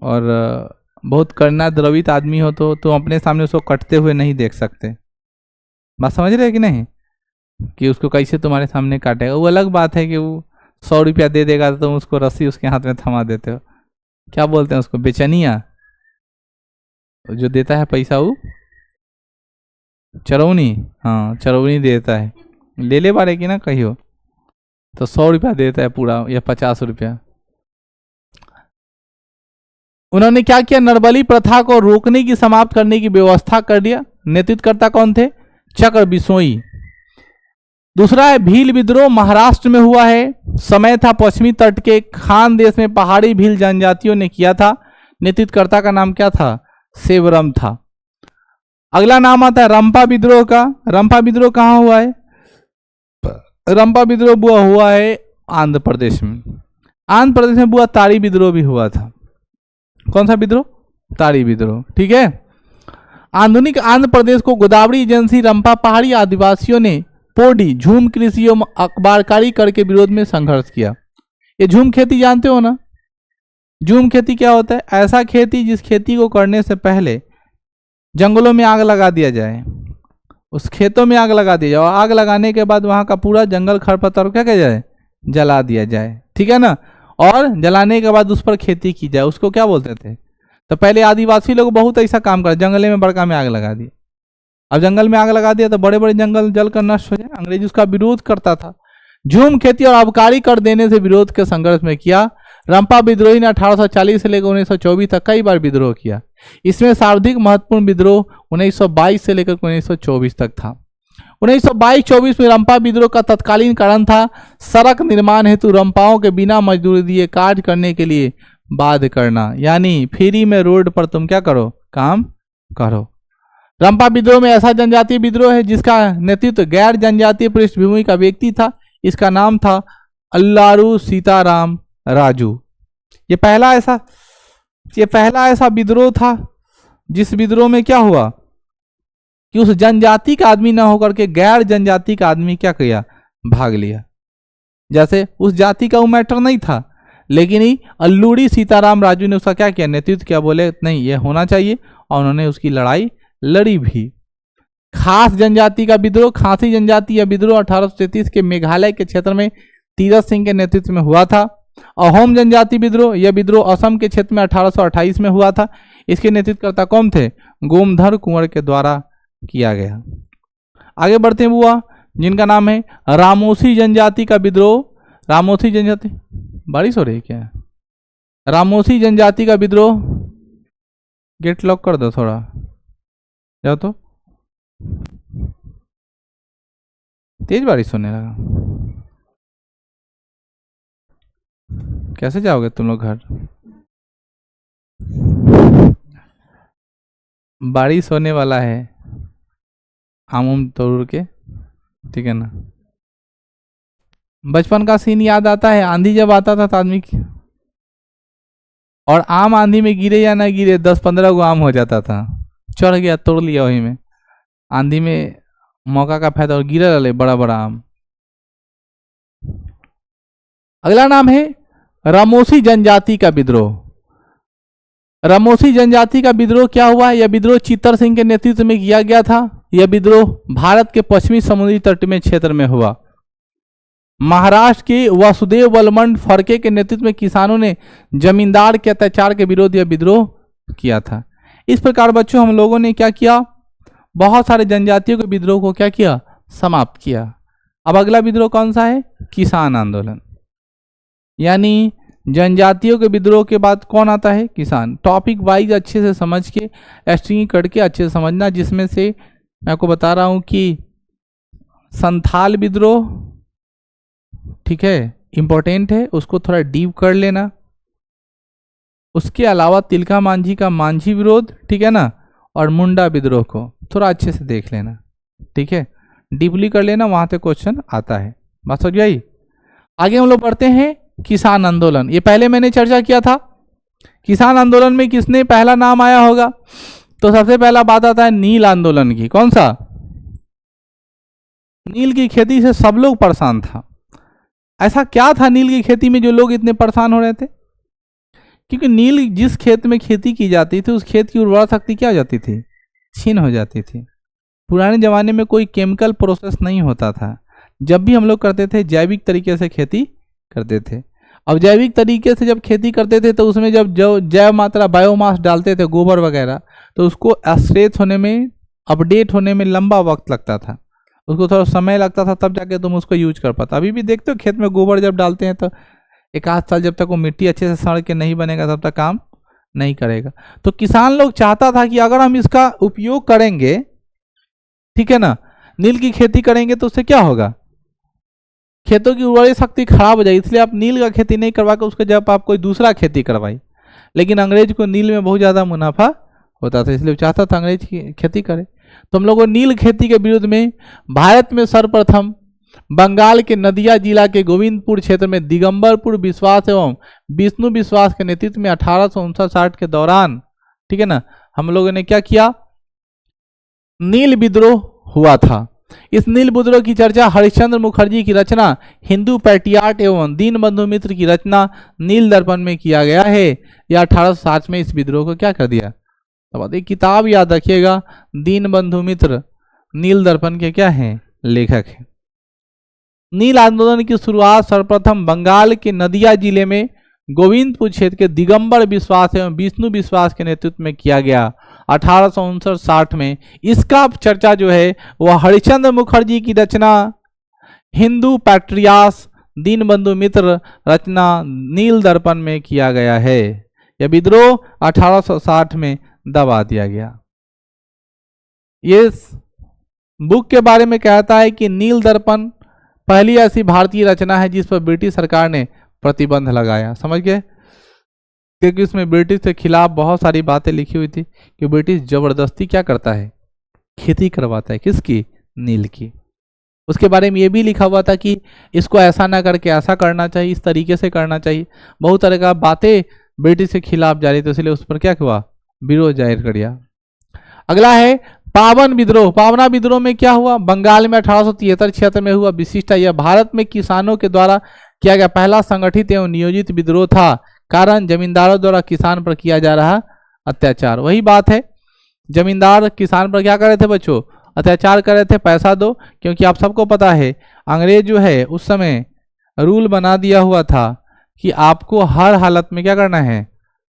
और बहुत करुणा द्रवित आदमी हो तो तुम अपने सामने उसको कटते हुए नहीं देख सकते। बात समझ रहे कि नहीं, कि उसको कैसे तुम्हारे सामने काटेगा। वो अलग बात है कि वो 100 रुपया दे देगा तो तुम उसको रस्सी उसके हाथ में थमा देते हो, क्या बोलते हैं उसको, बेचनिया। जो देता है पैसा वो चरौनी, हाँ चरौनी देता है, ले ले बारे की ना कहियो, तो 100 रुपया देता है पूरा या 50 रुपया। उन्होंने क्या किया, नरबली प्रथा को रोकने की, समाप्त करने की व्यवस्था कर दिया। नेतृत्वकर्ता कौन थे, चक्र बिश्नोई। दूसरा है भील विद्रोह, महाराष्ट्र में हुआ है। समय था पश्चिमी तट के खान देश में पहाड़ी भील जनजातियों ने किया था। नेतृत्वकर्ता का नाम क्या था, सेवरम था। अगला नाम आता है रंपा विद्रोह का। रंपा विद्रोह कहाँ हुआ है, रंपा विद्रोह हुआ है आंध्र प्रदेश में। आंध्र प्रदेश में बुआ ताड़ी विद्रोह भी हुआ था। कौन सा विद्रोह, ताड़ी विद्रोह, ठीक है। आधुनिक आंध्र प्रदेश को गोदावरी एजेंसी रंपा पहाड़ी आदिवासियों ने पोडी झूम कृषि एवं अखबारकारी कर के विरोध में संघर्ष किया। ये झूम खेती जानते हो ना, झूम खेती क्या होता है, ऐसा खेती जिस खेती को करने से पहले जंगलों में आग लगा दिया जाए, उस खेतों में आग लगा दिया जाए और आग लगाने के बाद वहां का पूरा जंगल खरपतवार क्या किया जाए, जला दिया जाए, ठीक है ना। और जलाने के बाद उस पर खेती की जाए, उसको क्या बोलते थे। तो पहले आदिवासी लोग बहुत ऐसा काम कर, जंगले में बड़का में आग लगा दिया। अब जंगल में आग लगा दिया तो बड़े बड़े जंगल जलकर नष्ट हो जाए। अंग्रेज उसका विरोध करता था। झूम खेती और आबकारी कर देने से विरोध के संघर्ष में किया। रंपा विद्रोही ने 1840 से लेकर 1924 तक कई बार विद्रोह किया। इसमें सर्वाधिक महत्वपूर्ण विद्रोह 1922 से लेकर 1924 तक था। 1922-24 में रंपा विद्रोह का तत्कालीन कारण था सड़क निर्माण हेतु रंपाओं के बिना मजदूरी दिए कार्य करने के लिए बाध्य करना, यानी फ्री में रोड पर तुम क्या करो, काम करो। रंपा विद्रोह में ऐसा जनजातीय विद्रोह है जिसका नेतृत्व गैर जनजातीय पृष्ठभूमि का व्यक्ति था। इसका नाम था अल्लारू सीताराम राजू। ये पहला ऐसा विद्रोह था जिस विद्रोह में क्या हुआ कि उस जनजाति का आदमी ना होकर के गैर जनजाति का आदमी क्या किया, भाग लिया। जैसे उस जाति का वो मैटर नहीं था, लेकिन ही अल्लूरी सीताराम राजू ने उसका क्या किया, नेतृत्व किया। बोले नहीं ये होना चाहिए, और उन्होंने उसकी लड़ाई लड़ी भी। खास जनजाति का विद्रोह, खासी जनजाति या विद्रोह 1833 के मेघालय के क्षेत्र में तीरथ सिंह के नेतृत्व में हुआ था। अहोम जनजाति विद्रोह, यह विद्रोह असम के क्षेत्र में 1828 में हुआ था। इसके नेतृत्वकर्ता कौन थे? गोमधर कुंवर के द्वारा किया गया। आगे बढ़ते हैं बुआ, जिनका नाम है रामोसी जनजाति का विद्रोह। रामोसी जनजाति, बारिश हो रही है क्या? रामोसी जनजाति का विद्रोह, गेट लॉक कर दो थोड़ा, जाओ तो, तेज बारिश होने लगा, कैसे जाओगे तुम लोग घर? बारिश होने वाला है, आम तोड़ के, ठीक है ना। बचपन का सीन याद आता है, आंधी जब आता था तो आदमी और आम आंधी में गिरे या ना गिरे 10-15 गो आम हो जाता था, चढ़ गया तोड़ लिया वही में, आंधी में मौका का फायदा, और गिरे रहे बड़ा बड़ा आम। अगला नाम है रामोसी जनजाति का विद्रोह। रामोसी जनजाति का विद्रोह क्या हुआ? यह विद्रोह चित्तर सिंह के नेतृत्व में किया गया था। यह विद्रोह भारत के पश्चिमी समुद्री तट में क्षेत्र में हुआ। महाराष्ट्र के वासुदेव बलमंड फड़के के नेतृत्व में किसानों ने जमींदार के अत्याचार के विरोध यह विद्रोह किया था। इस प्रकार बच्चों हम लोगों ने क्या किया? बहुत सारे जनजातियों के विद्रोह को क्या किया? समाप्त किया। अब अगला विद्रोह कौन सा है? किसान आंदोलन। यानी जनजातियों के विद्रोह के बाद कौन आता है? किसान। टॉपिक वाइज अच्छे से समझ के स्ट्रिंग करके अच्छे से समझना, जिसमें से मैं आपको बता रहा हूं कि संथाल विद्रोह, ठीक है, इंपॉर्टेंट है, उसको थोड़ा डीप कर लेना। उसके अलावा तिलका मांझी का मांझी विरोध, ठीक है ना, और मुंडा विद्रोह को थोड़ा अच्छे से देख लेना, ठीक है, डीपली कर लेना, वहां से क्वेश्चन आता है। बात समझ गई? आगे हम लोग पढ़ते हैं किसान आंदोलन। ये पहले मैंने चर्चा किया था। किसान आंदोलन में किसने पहला नाम आया होगा? तो सबसे पहला बात आता है नील आंदोलन की। कौन सा? नील की खेती से सब लोग परेशान था। ऐसा क्या था नील की खेती में जो लोग इतने परेशान हो रहे थे? क्योंकि नील जिस खेत में खेती की जाती थी उस खेत की उर्वरा शक्ति क्या हो जाती थी? छीन हो जाती थी। पुराने जमाने में कोई केमिकल प्रोसेस नहीं होता था। जब भी हम लोग करते थे जैविक तरीके से खेती करते थे। अब जैविक तरीके से जब खेती करते थे तो उसमें जब जैव मात्रा बायोमास डालते थे, गोबर वगैरह, तो उसको स्ट्रेच होने में, अपडेट होने में लंबा वक्त लगता था, उसको थोड़ा समय लगता था, तब जाके तुम उसको यूज कर पाता। अभी भी देखते हो खेत में गोबर जब डालते हैं तो 1-8 साल जब तक वो मिट्टी अच्छे से सड़ के नहीं बनेगा तब तक काम नहीं करेगा। तो किसान लोग चाहता था कि अगर हम इसका उपयोग करेंगे, ठीक है ना, नील की खेती करेंगे तो उससे क्या होगा? खेतों की उर्वरा शक्ति खराब हो जाएगी, इसलिए आप नील का खेती नहीं करवा के उसके जब आप कोई दूसरा खेती करवाई। लेकिन अंग्रेज को नील में बहुत ज़्यादा मुनाफा होता था, इसलिए चाहता था अंग्रेज की खेती करे। तो हम लोगों नील खेती के विरुद्ध में भारत में सर्वप्रथम बंगाल के नदिया जिला के गोविंदपुर क्षेत्र में दिगंबरपुर विश्वास एवं विष्णु विश्वास के नेतृत्व में 1859-60 के दौरान, ठीक है ना, हम लोगों ने क्या किया? नील विद्रोह हुआ था। इस नील विद्रोह की चर्चा हरिश्चंद्र मुखर्जी की रचना हिंदू पैट्रियाट एवं दीनबंधु मित्र की रचना नील दर्पण में किया गया है। यह 1860 में इस विद्रोह को क्या कर दिया? तो एक किताब याद रखिएगा, दीनबंधु मित्र नील दर्पण के क्या हैं? लेखक हैं। नील आंदोलन की शुरुआत सर्वप्रथम बंगाल के नदिया जिले में गोविंदपुर क्षेत्र के दिगंबर विश्वास एवं विष्णु विश्वास के नेतृत्व में किया गया 1859-60 में। इसका चर्चा जो है वह हरिश्चंद्र मुखर्जी की रचना हिंदू पैट्रियास दीनबंधु मित्र रचना नील दर्पण में किया गया है। यह विद्रोह 1860 में दबा दिया गया। ये बुक के बारे में कहता है कि नील दर्पण पहली ऐसी भारतीय रचना है जिस पर ब्रिटिश सरकार ने प्रतिबंध लगाया। समझ गए? क्योंकि उसमें ब्रिटिश के खिलाफ बहुत सारी बातें लिखी हुई थी कि ब्रिटिश जबरदस्ती क्या करता है? खेती करवाता है। किसकी? नील की। उसके बारे में ये भी लिखा हुआ था कि इसको ऐसा ना करके ऐसा करना चाहिए, इस तरीके से करना चाहिए। बहुत तरह का बातें ब्रिटिश के खिलाफ जारी, तो इसलिए उस पर क्या हुआ? विरोध जाहिर कर दिया। अगला है पावन विद्रोह। पावना विद्रोह में क्या हुआ? बंगाल में 1873-76 में हुआ। विशिष्टता यह भारत में किसानों के द्वारा किया गया पहला संगठित एवं नियोजित विद्रोह था। कारण जमींदारों द्वारा किसान पर किया जा रहा अत्याचार। वही बात है, जमींदार किसान पर क्या कर रहे थे बच्चों? अत्याचार कर रहे थे, पैसा दो। क्योंकि आप सबको पता है अंग्रेज जो है उस समय रूल बना दिया हुआ था कि आपको हर हालत में क्या करना है?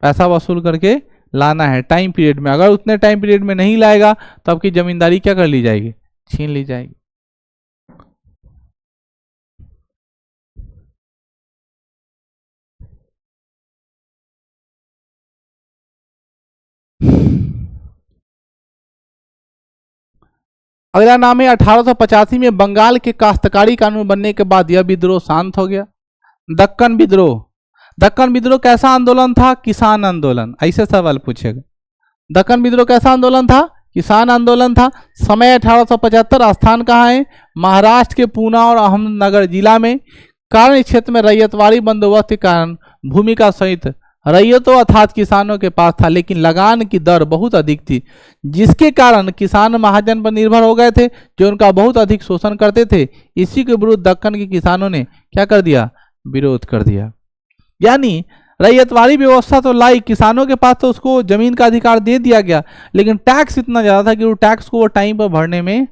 पैसा वसूल करके लाना है टाइम पीरियड में। अगर उतने टाइम पीरियड में नहीं लाएगा तो आपकी जमींदारी क्या कर ली जाएगी, छीन ली जाएगी। अगला नाम है 1885 में बंगाल के काश्तकारी कानून बनने के बाद यह विद्रोह शांत हो गया। दक्कन विद्रोह। दक्कन विद्रोह कैसा आंदोलन था, किसान आंदोलन। ऐसे सवाल पूछेगा। दक्कन विद्रोह कैसा आंदोलन था, किसान आंदोलन था। समय 1875। स्थान कहाँ है, महाराष्ट्र के पूना और अहमदनगर जिला में। कारण इस क्षेत्र में रैयतवाड़ी बंदोबस्त के कारण भूमि का सहित रैयतों अर्थात किसानों के पास था, लेकिन लगान की दर बहुत अधिक थी, जिसके कारण किसान महाजन पर निर्भर हो गए थे, जो उनका बहुत अधिक शोषण करते थे। इसी के विरुद्ध दक्कन के किसानों ने क्या कर दिया, विरोध कर दिया। यानी रैयतवाड़ी व्यवस्था तो लाई, किसानों के पास तो उसको जमीन का अधिकार दे दिया गया, लेकिन टैक्स इतना ज्यादा था कि वो टैक्स को वो टाइम पर भरने में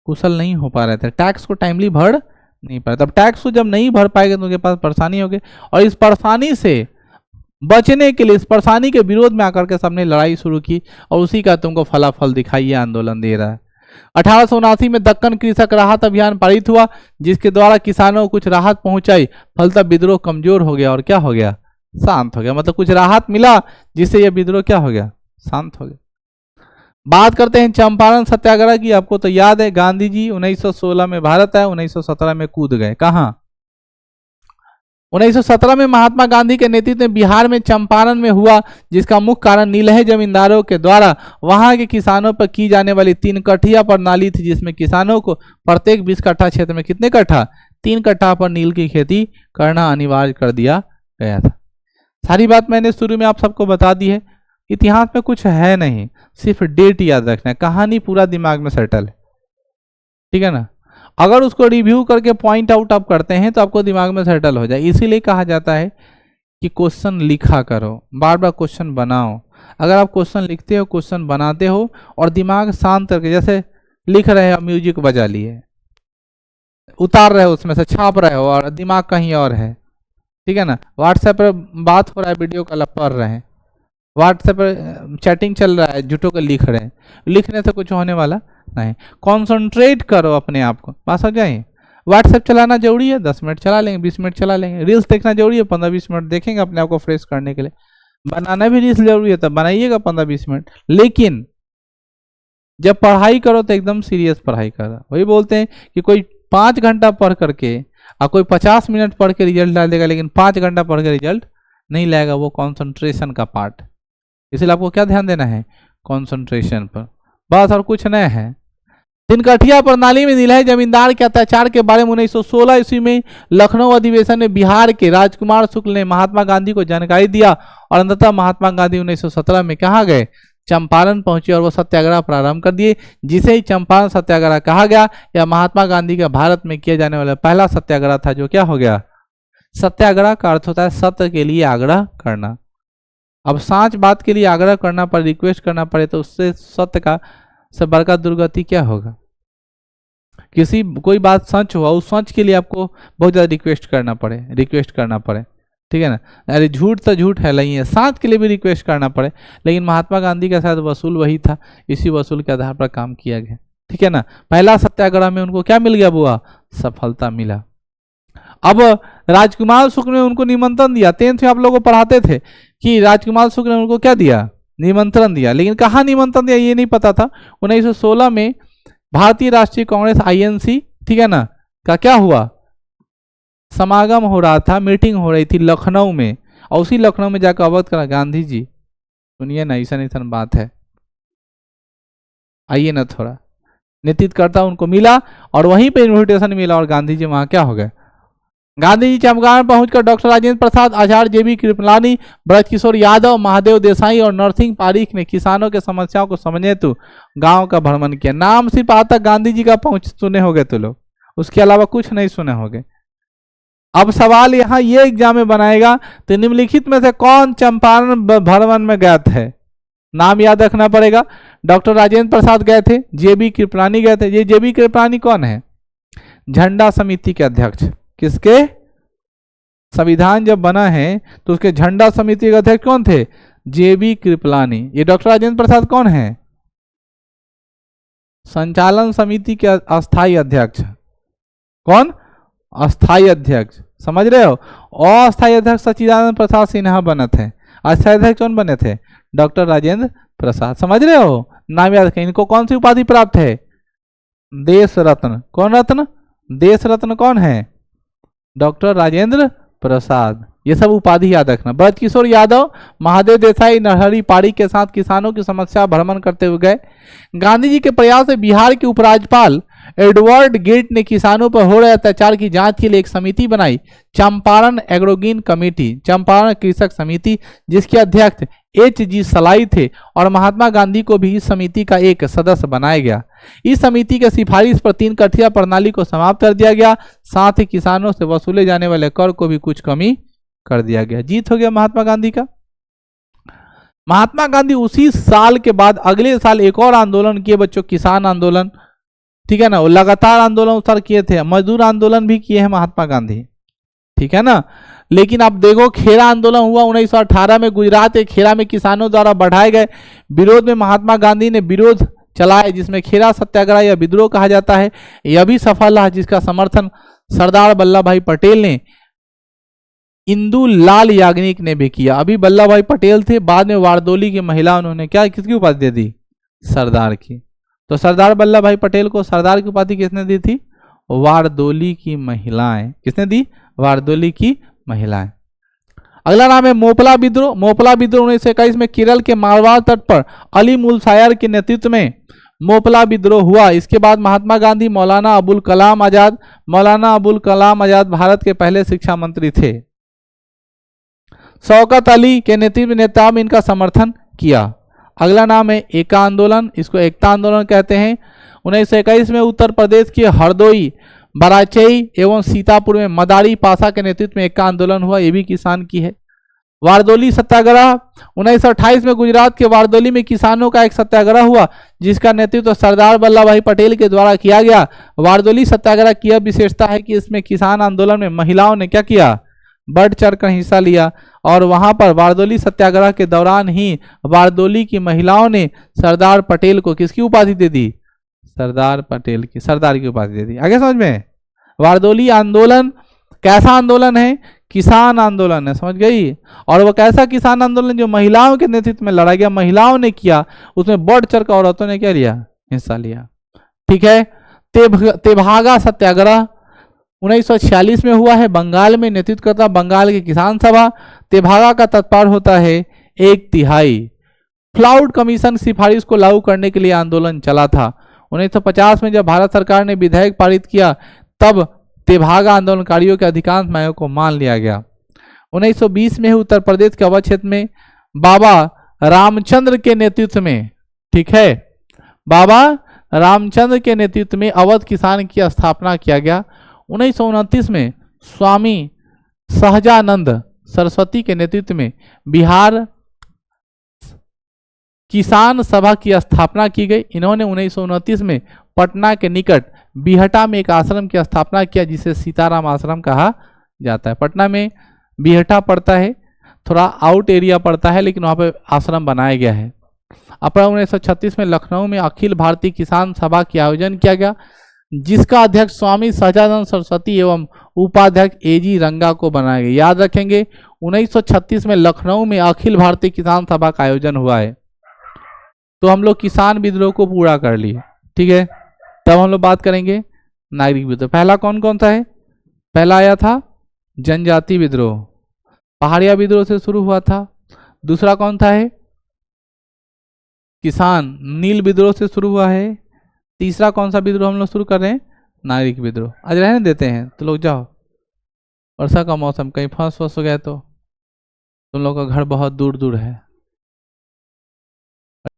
कुशल नहीं हो पा रहे थे, टैक्स को टाइमली भर नहीं पा रहे। तब टैक्स को जब नहीं भर पाएंगे तो उनके पास परेशानी होगी, और इस परेशानी से बचने के लिए, इस परेशानी के विरोध में आकर के सबने लड़ाई शुरू की, और उसी का तुमको फलाफल दिखाई ये आंदोलन दे रहा है। 1879 में दक्कन कृषक राहत अभियान पारित हुआ, जिसके द्वारा किसानों को कुछ राहत पहुंचाई, फलतः विद्रोह कमजोर हो गया और क्या हो गया, शांत हो गया। मतलब कुछ राहत मिला जिससे यह विद्रोह क्या हो गया, शांत हो गया। बात करते हैं चंपारण सत्याग्रह की। आपको तो याद है, गांधी जी 1916 में भारत आए, 1917 में कूद गए। कहां, 1917 में महात्मा गांधी के नेतृत्व में बिहार में चंपारण में हुआ, जिसका मुख्य कारण नीलह जमींदारों के द्वारा वहां के किसानों पर की जाने वाली 3 कट्ठिया प्रणाली थी, जिसमें किसानों को प्रत्येक 20 कट्ठा क्षेत्र में कितने कट्ठा, 3 कट्ठा पर नील की खेती करना अनिवार्य कर दिया गया था। सारी बात मैंने शुरू में आप सबको बता दी है। इतिहास में कुछ है नहीं, सिर्फ डेट याद रखना है, कहानी पूरा दिमाग में सेटल है, ठीक है ना। अगर उसको रिव्यू करके पॉइंट आउट आप करते हैं तो आपको दिमाग में सेटल हो जाए। इसीलिए कहा जाता है कि क्वेश्चन लिखा करो, बार बार क्वेश्चन बनाओ। अगर आप क्वेश्चन लिखते हो, क्वेश्चन बनाते हो और दिमाग शांत करके, जैसे लिख रहे हो, म्यूजिक बजा लिए, उतार रहे हो उसमें से, छाप रहे हो और दिमाग कहीं और है, ठीक है ना। व्हाट्सएप पर बात हो रहा है, वीडियो कॉल पढ़ रहे हैं, व्हाट्सएप पर चैटिंग चल रहा है, झूठों को लिख रहे हैं। लिखने से कुछ होने वाला नहीं। कॉन्सेंट्रेट करो अपने आप को, बात हो जाए। व्हाट्सएप चलाना जरूरी है, 10 मिनट चला लेंगे, 20 मिनट चला लेंगे। रील्स देखना जरूरी है, 15-20 मिनट देखेंगे अपने आप को फ्रेश करने के लिए। बनाना भी रील्स जरूरी है, तब बनाइएगा 15-20 मिनट। लेकिन जब पढ़ाई करो तो एकदम सीरियस पढ़ाई करो। वही बोलते हैं कि कोई 5 घंटा पढ़ करके और कोई 50 मिनट पढ़ के रिजल्ट डाल देगा, लेकिन 5 घंटा पढ़ के रिजल्ट नहीं लाएगा, वो कॉन्सेंट्रेशन का पार्ट। इसलिए आपको क्या ध्यान देना है, कॉन्सेंट्रेशन पर, बस, और कुछ नहीं है। 3 कट्ठिया प्रणाली में नीलह जमींदार के अत्याचार के बारे में 1916 ईस्वी में लखनऊ अधिवेशन में बिहार के राजकुमार शुक्ल ने महात्मा गांधी को जानकारी दिया, और अंततः महात्मा गांधी 1917 में कहाँ गए, चंपारण पहुंचे और वो सत्याग्रह प्रारंभ कर दिए, जिसे ही चंपारण सत्याग्रह कहा गया। यह महात्मा गांधी का भारत में किया जाने वाला पहला सत्याग्रह था, जो क्या हो गया, सत्याग्रह का अर्थ होता है सत्य के लिए आग्रह करना। अब सांच बात के लिए आग्रह करना पड़े, रिक्वेस्ट करना पड़े, तो उससे सत्य का से बड़का दुर्गति क्या होगा। किसी कोई बात सच हुआ, उस सच के लिए आपको बहुत ज़्यादा रिक्वेस्ट करना पड़े, ठीक है ना। अरे झूठ तो झूठ है नहीं है, सच के लिए भी रिक्वेस्ट करना पड़े। लेकिन महात्मा गांधी का शायद वसूल वही था, इसी वसूल के आधार पर काम किया गया, ठीक है ना। पहला सत्याग्रह में उनको क्या मिल गया, बुआ, सफलता मिला। अब राजकुमार शुक्ल ने उनको निमंत्रण दिया। 10th में आप लोगों को पढ़ाते थे कि राजकुमार शुक्ल ने उनको क्या दिया, निमंत्रण दिया, लेकिन कहाँ निमंत्रण दिया ये नहीं पता था। 1916 में भारतीय राष्ट्रीय कांग्रेस INC, ठीक है ना, का क्या हुआ, समागम हो रहा था, मीटिंग हो रही थी लखनऊ में, और उसी लखनऊ में जाकर अवगत करा, गांधी जी सुनिए ना, ऐसा बात है, आइए ना थोड़ा। नेतृत्वकर्ता उनको मिला और वहीं पे इन्विटेशन मिला, और गांधी जी वहां क्या हो गए। गांधी जी चंपारण पहुंचकर डॉक्टर राजेंद्र प्रसाद, आचार्य JB कृपलानी, ब्रजकिशोर यादव, महादेव देसाई और नरसिंह पारीख ने किसानों के समस्याओं को समझने हेतु गांव का भ्रमण किया। नाम सिर्फ आज तक गांधी जी का पहुंच सुने होंगे तो लोग, उसके अलावा कुछ नहीं सुने होंगे। अब सवाल यहाँ ये एग्जाम में बनाएगा, तो निम्नलिखित में से कौन चंपारण भ्रमण में गए थे, नाम याद रखना पड़ेगा। डॉक्टर राजेंद्र प्रसाद गए थे, JB कृपलानी गए थे। ये JB कृपलानी कौन है, झंडा समिति के अध्यक्ष। किसके, संविधान जब बना है तो उसके झंडा समिति के अध्यक्ष कौन थे, JB कृपलानी। ये डॉक्टर राजेंद्र प्रसाद कौन है? संचालन समिति के अस्थायी अध्यक्ष। कौन? अस्थायी अध्यक्ष, समझ रहे हो? अस्थायी अध्यक्ष सच्चिदानंद प्रसाद सिन्हा बने थे, अस्थायी अध्यक्ष कौन बने थे? डॉक्टर राजेंद्र प्रसाद। समझ रहे हो? नाम याद रखें। इनको कौन सी उपाधि प्राप्त है? देश रत्न। कौन रत्न? देश रत्न कौन है? डॉक्टर राजेंद्र प्रसाद। ये सब उपाधि याद रखना। ब्रजकिशोर यादव, महादेव देसाई, नरहरि पारी के साथ किसानों की समस्या भ्रमण करते हुए गए। गांधी जी के प्रयास से बिहार के उपराज्यपाल एडवर्ड गेट ने किसानों पर हो रहे अत्याचार की जांच के लिए एक समिति बनाई, चंपारण एग्रोगेन कमेटी, चंपारण कृषक समिति, जिसके अध्यक्ष HG सलाई थे और महात्मा गांधी को भी इस समिति का एक सदस्य बनाया गया। इस समिति के सिफारिश पर 3 कठिया प्रणाली को समाप्त कर दिया गया, साथ ही किसानों से वसूले जाने वाले कर को भी कुछ कमी कर दिया गया। जीत हो गया महात्मा गांधी का। महात्मा गांधी उसी साल के बाद अगले साल एक और आंदोलन किए बच्चों, किसान आंदोलन, ठीक है ना। वो लगातार आंदोलन उस साल किए थे, मजदूर आंदोलन भी किए हैं महात्मा गांधी, ठीक है ना। लेकिन अब देखो खेड़ा आंदोलन हुआ 1918 में गुजरात के खेड़ा में किसानों द्वारा बढ़ाए गए विरोध में महात्मा गांधी ने विरोध चलाए, जिसमें खेड़ा सत्याग्रह या विद्रोह कहा जाता है। यह भी सफल रहा, जिसका समर्थन सरदार वल्लभ भाई पटेल ने, इंदु लाल याग्निक ने भी किया। अभी वल्लभ भाई पटेल थे, बाद में वारदोली की महिला उन्होंने क्या, किसकी उपाधि दे दी? सरदार की। तो सरदार वल्लभ भाई पटेल को सरदार की उपाधि किसने दी थी? वारदोली की महिलाएं। किसने दी? वारदोली की महिलाएं। अगला नाम है मोपला विद्रोह। मोपला विद्रोह 1921 में केरल के मारवाड़ तट पर अली मुल्सायर के नेतृत्व में मोपला विद्रोह हुआ। इसके बाद महात्मा गांधी, मौलाना अबुल कलाम आजाद, मौलाना अबुल कलाम आजाद भारत के पहले शिक्षा मंत्री थे। शौकत अली के नेतृत्व नेताओं में इनका समर्थन किया। अगला नाम है एका आंदोलन, इसको एकता आंदोलन कहते हैं। 1921 में उत्तर प्रदेश के हरदोई, बराचई एवं सीतापुर में मदारी पासा के नेतृत्व में एका आंदोलन हुआ, ये भी किसान की है। वारदोली सत्याग्रह 1928 में गुजरात के वारदोली में किसानों का एक सत्याग्रह हुआ, जिसका नेतृत्व सरदार वल्लभ भाई पटेल के द्वारा किया गया। वारदोली सत्याग्रह की यह विशेषता है कि इसमें किसान आंदोलन में महिलाओं ने क्या किया? बढ़ चढ़कर हिस्सा लिया, और वहां पर वारदोली सत्याग्रह के दौरान ही वारदोली की महिलाओं ने सरदार पटेल को किसकी उपाधि दे दी? सरदार पटेल की, सरदार की उपाधि दे दी। आगे समझ में? वारदोली आंदोलन कैसा आंदोलन है? किसान आंदोलन है, समझ गई। और वो कैसा किसान आंदोलन? जो महिलाओं के नेतृत्व में लड़ा गया, महिलाओं ने किया, उसमें बढ़ चढ़ कर औरतों ने क्या लिया? हिस्सा लिया, ठीक है। तेभागा सत्याग्रह 1946 में हुआ है, बंगाल में, नेतृत्व करता बंगाल की किसान सभा। तेभागा का तात्पर्य होता है 1/3। फ्लाउड कमीशन सिफारिश को लागू करने के लिए आंदोलन चला था। 1950 में जब भारत सरकार ने विधेयक पारित किया, तब तेभागा आंदोलनकारियों के अधिकांश मांगों को मान लिया गया। 1920 में उत्तर प्रदेश के अवध क्षेत्र में बाबा रामचंद्र के नेतृत्व में, ठीक है, बाबा रामचंद्र के नेतृत्व में अवध किसान की स्थापना किया गया। 1929 में स्वामी सहजानंद सरस्वती के नेतृत्व में बिहार किसान सभा की स्थापना की गई। इन्होंने 1929 में पटना के निकट बिहटा में एक आश्रम की स्थापना किया, जिसे सीताराम आश्रम कहा जाता है। पटना में बिहटा पड़ता है, थोड़ा आउट एरिया पड़ता है, लेकिन वहाँ पे आश्रम बनाया गया है। अप्रैल 1936 में लखनऊ में अखिल भारतीय किसान सभा की आयोजन किया गया, जिसका अध्यक्ष स्वामी सहजानंद सरस्वती एवं उपाध्यक्ष AG रंगा को बनाया गया। याद रखेंगे 1936 में लखनऊ में अखिल भारतीय किसान सभा का आयोजन हुआ है। तो हम लोग किसान विद्रोह को पूरा कर लिए, ठीक है। तब हम लोग बात करेंगे नागरिक विद्रोह। पहला कौन कौन सा है? पहला आया था जनजाति विद्रोह, पहाड़िया विद्रोह से शुरू हुआ था। दूसरा कौन सा है? किसान नील विद्रोह से शुरू हुआ है। तीसरा कौन सा विद्रोह हम लोग शुरू कर रहे हैं? नागरिक विद्रोह। आज रहने देते हैं तो लोग जाओ, वर्षा का मौसम, कहीं फंस हो गया तो तुम लोग का घर बहुत दूर दूर है।